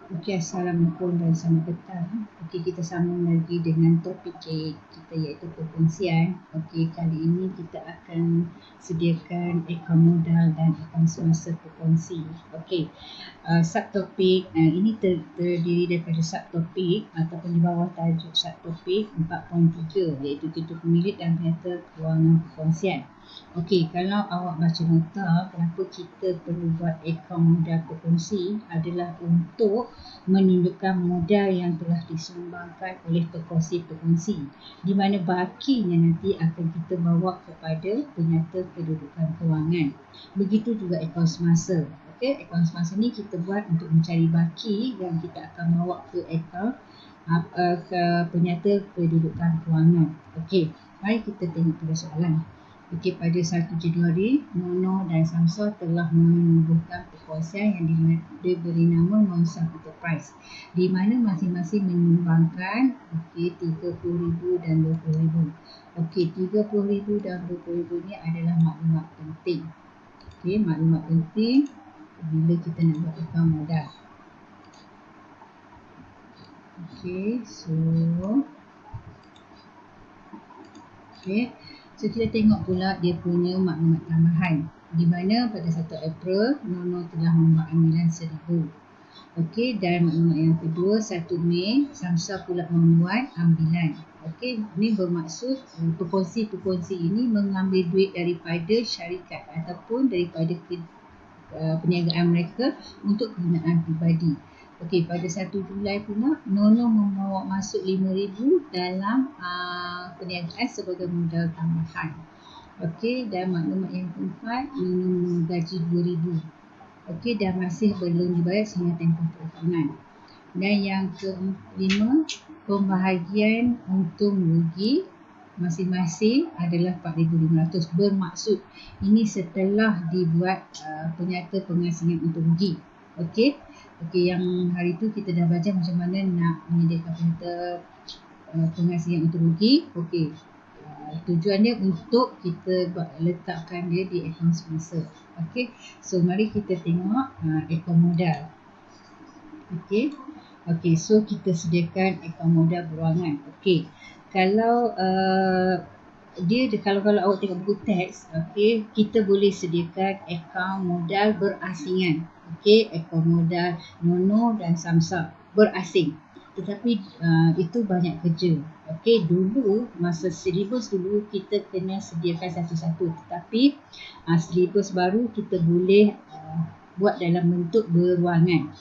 Okey, Assalamualaikum dan selamat petang. Okey, kita sambung lagi dengan topik kita iaitu perkongsian. Okey, kali ini kita akan sediakan akaun modal dan akaun semasa perkongsi. Okey, subtopik ini terdiri daripada subtopik ataupun di bawah tajuk subtopik 4.3 iaitu tutup pemilik dan penyataan kewangan perkongsian. Okey, kalau awak baca nota, kenapa kita perlu buat akaun modal perkongsi adalah untuk menunjukkan modal yang telah disumbangkan oleh perkongsi-perkongsi, di mana bahaginya nanti akan kita bawa kepada penyata kedudukan kewangan. Begitu juga akaun semasa. Okey, akaun semasa ni kita buat untuk mencari baki yang kita akan bawa ke akaun ke penyata kedudukan kewangan. Okey, mari kita tengok pada soalan. Okey, pada 1 Januari, Nono dan Samsua telah menubuhkan perkongsian yang diberi nama Monsa Enterprise, di mana masing-masing menyumbangkan RM30,000 dan RM20,000. Okey, RM30,000 dan RM20,000 ni adalah maklumat penting. Okey, maklumat penting bila kita nak buat akaun modal. Okey, so kita tengok pula dia punya maklumat tambahan, di mana pada 1 April Nono telah membuat ambilan RM1,000. Okey, dan maklumat yang kedua 1 Mei Samsua pula membuat ambilan. Okey, ini bermaksud perkongsi-perkongsi ini mengambil duit daripada syarikat ataupun daripada perniagaan mereka untuk kegunaan peribadi. Okey, pada 1 Julai pula Nono membawa masuk RM5,000 dalam perniagaan sebagai modal tambahan. Okey, dan maklumat yang keempat, Nono gaji RM2,000. Okey, dan masih belum dibayar sehingga tempoh perakunan. Dan yang kelima, pembahagian untung rugi masing-masing adalah RM4,500. Bermaksud ini setelah dibuat penyata pengasingan untung rugi. Okey, yang hari tu kita dah baca macam mana nak menyediakan penyata pengasingan untung rugi. Okey, tujuan dia untuk kita letakkan dia di akaun semasa. Okey, so mari kita tengok akaun modal. Okey, so kita sediakan akaun modal beruangan. Okey, kalau kalau awak tengok buku teks, okey, kita boleh sediakan akaun modal berasingan. Okey, akaun modal Nono dan Samsua berasing. Tetapi itu banyak kerja. Okey, dulu masa silibus dulu kita kena sediakan satu-satu, tetapi silibus baru kita boleh buat dalam bentuk beruangan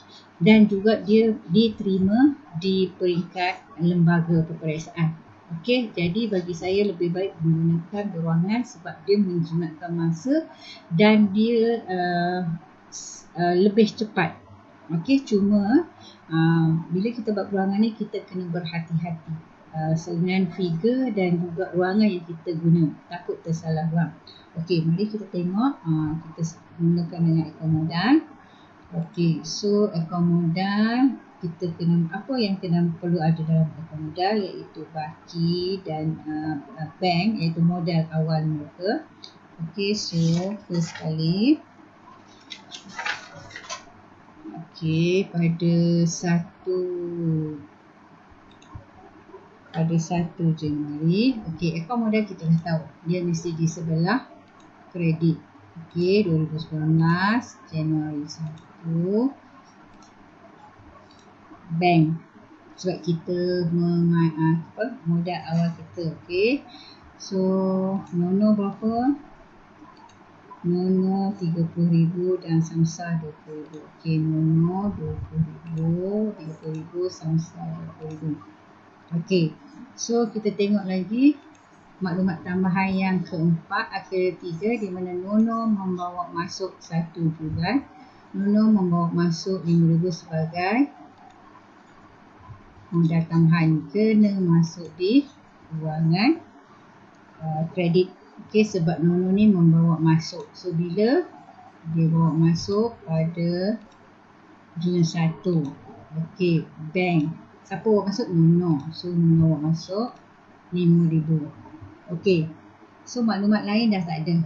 dan juga dia diterima di peringkat lembaga peperiksaan. Okey, jadi bagi saya lebih baik menggunakan beruangan sebab dia menjimatkan masa dan dia lebih cepat. Okey, cuma bila kita buat beruangan ni kita kena berhati-hati dengan figure dan juga ruangan yang kita guna, takut tersalah ruang. Okey, mari kita tengok kita mulakan dengan akaun modal. Okey, so akaun modal kita kena, apa yang perlu ada dalam akaun modal iaitu baki dan bank iaitu modal awal mereka. Okey, so first sekali. Okey, pada 1 Januari, okey, akaun modal kita dah tahu dia mesti di sebelah kredit. Okey, 2019 Januari 1 bank sebab kita modal awal kita. Okey, so Nono berapa? Nono RM30,000 dan Samsua RM20,000. Okey, Nono RM20,000, Samsua RM20,000. Okey, so kita tengok lagi maklumat tambahan yang keempat, ketiga, di mana Nono membawa masuk 1 Julai. Nono membawa masuk RM5,000 sebagai modal tambahan, kena masuk di ruangan kredit. Okey, sebab Nono ni membawa masuk. So bila dia bawa masuk pada Jun 1. Okey, bank. Siapa bawa masuk? Nono. So Nono bawa masuk RM5,000. Okey, so maklumat lain dah tak ada.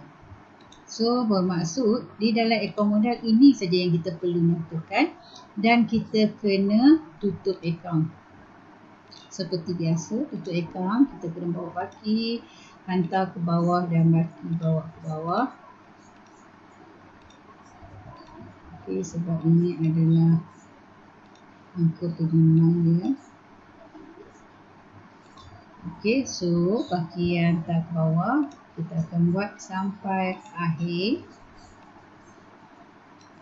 So bermaksud di dalam akaun modal ini saja yang kita perlu nyatakan dan kita kena tutup akaun. Seperti biasa, tutup akaun, kita kena bawa baki, hantar ke bawah dan baki bawa ke bawah. Okey, sebab ini adalah angka penerimaan dia. Okey, so baki yang hantar ke bawah, kita akan buat sampai akhir.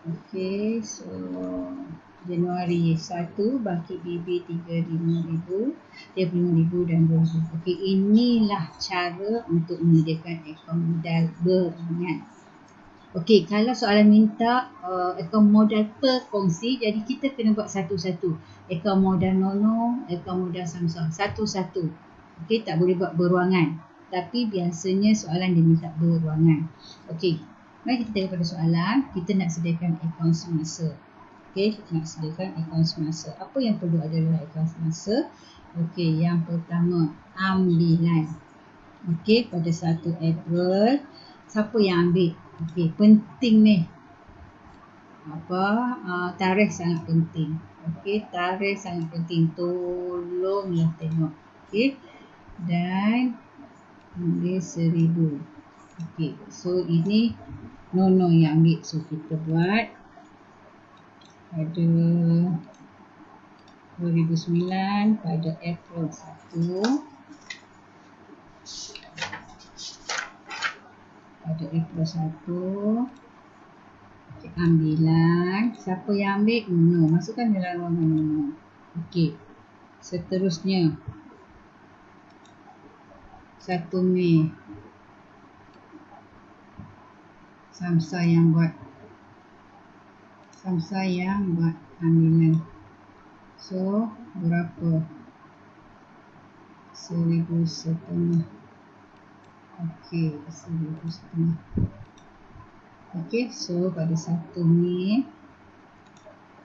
Okey, so Januari 1 baki BB 35,000, 35,000 dan 2,000. Okey, inilah cara untuk menyediakan akaun modal berangan. Okey, kalau soalan minta akaun modal per kongsi, jadi kita kena buat satu-satu. Akaun modal Nono, akaun modal Samsung, satu-satu. Okey, tak boleh buat beruangan. Tapi biasanya soalan dia minta beruangan. Okey, mari kita tengok pada soalan. Kita nak sediakan akaun semasa. Okey, kita nak sediakan akaun semasa. Apa yang perlu ada dalam akaun semasa? Okey, yang pertama, ambilan. Okey, pada 1 April, siapa yang ambil? Okey, penting ni. Tarikh sangat penting. Okey, tarikh sangat penting. Tolonglah tengok. Okey. Dan ambil 1,000. Okey, so ini Nono yang ambil. So kita buat pada 2009 pada April 1. Pada April 1. Okay, ambilan. Siapa yang ambil? Nono. Masukkan dalam ruangan Nono. Okey. Seterusnya 1 Mei. Samsa yang buat ambilan. So, berapa? 1,500. Okey, 1,500. Okey, so pada 1 Mei.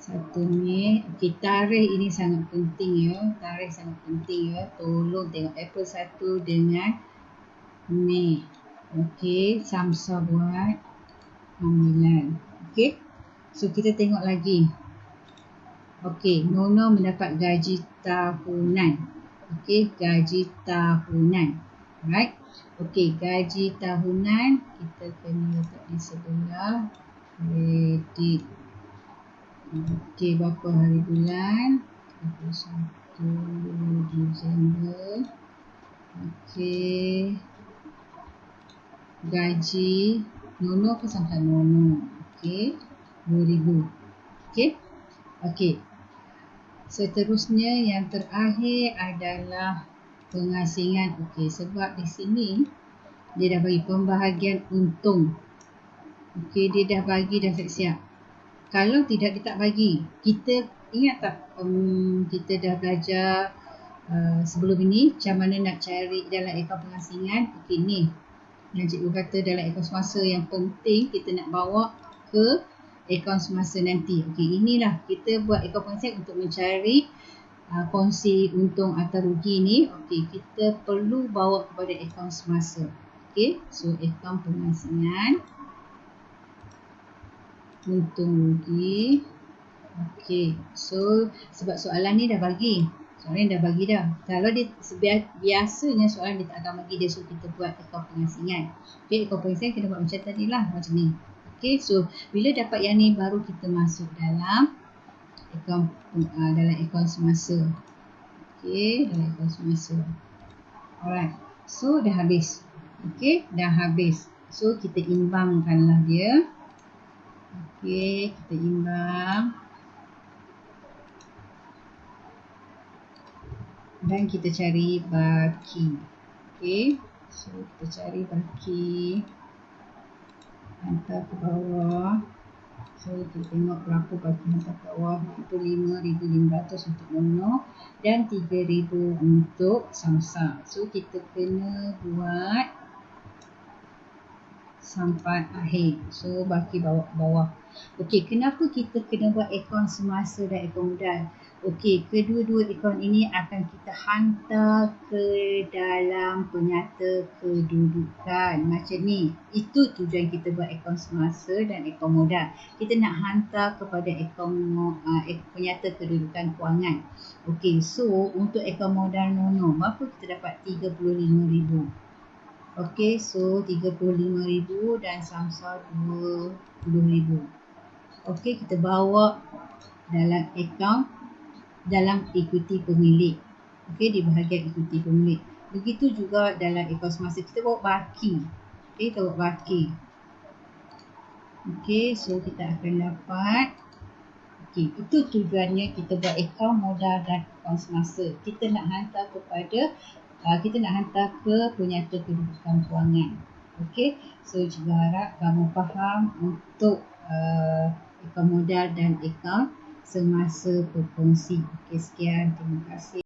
Okey, tarikh ini sangat penting ya. Tarikh sangat penting ya. Tolong tengok April 1 dengan Mei. Okey, Samsa buat ambilan. Okey. So kita tengok lagi. Okey, Nono mendapat gaji tahunan. Okey, gaji tahunan. Alright. Okey, gaji tahunan kita kena letak di sebelah kredit. Okey, berapa hari bulan? 21 Disember. Okey. Gaji Nono ke sampai Nono. Okey, 2,000. Okey. Okey. Seterusnya yang terakhir adalah pengasingan. Okey, sebab di sini dia dah bagi pembahagian untung. Okey, dia dah bagi dah siap. Kalau tidak dia tak bagi. Kita ingat tak kita dah belajar sebelum ini macam mana nak cari dalam akaun pengasingan. Okey, ni yang cikgu kata dalam akaun semasa yang penting kita nak bawa ke akaun semasa nanti. Okey, inilah kita buat akaun pengasingan untuk mencari kongsi untung atau rugi ni. Okey, kita perlu bawa kepada akaun semasa. Okey, so akaun pengasingan untung rugi. Okey, so sebab soalan ni dah bagi. Soalan dah bagi dah. Kalau dia biasanya soalan dia tak akan bagi, dia suruh kita buat akaun pengasingan. Okey, akaun pengasingan kena buat macam tadi lah, macam ni. Okey, so bila dapat yang ni baru kita masuk dalam akaun semasa. Okey, dalam akaun semasa. Alright. So dah habis. Okey, dah habis. So kita imbangkanlah dia. Okey, kita imbang. Dan kita cari baki. Okey, so kita cari baki. Hantar ke bawah. So kita tengok berapa baki hantar ke bawah. 45,500 untuk Nono dan 3,000 untuk Samsa. So kita kena buat sampai akhir. So baki bawa ke bawah. Okey, kenapa kita kena buat akaun semasa dan akaun modal? Okey, kedua-dua akaun ini akan kita hantar ke dalam penyata kedudukan. Macam ni. Itu tujuan kita buat akaun semasa dan akaun modal. Kita nak hantar kepada akaun penyata kedudukan kewangan. Okey, so untuk akaun modal Nono, berapa kita dapat? 35,000. Okey, so 35,000 dan Samsal 20,000. Okey, kita bawa dalam akaun, dalam ekuiti pemilik. Okey, di bahagian ekuiti pemilik. Begitu juga dalam akaun semasa, kita bawa baki. Okey, kita bawa baki. Okey, so kita akan dapat. Okey, itu tujuannya kita buat akaun modal dan akaun semasa. Kita nak hantar ke penyata kedudukan kewangan. Okey, so juga harap kamu faham untuk akaun modal dan akaun semasa berkongsi. Okey, sekian. Terima kasih.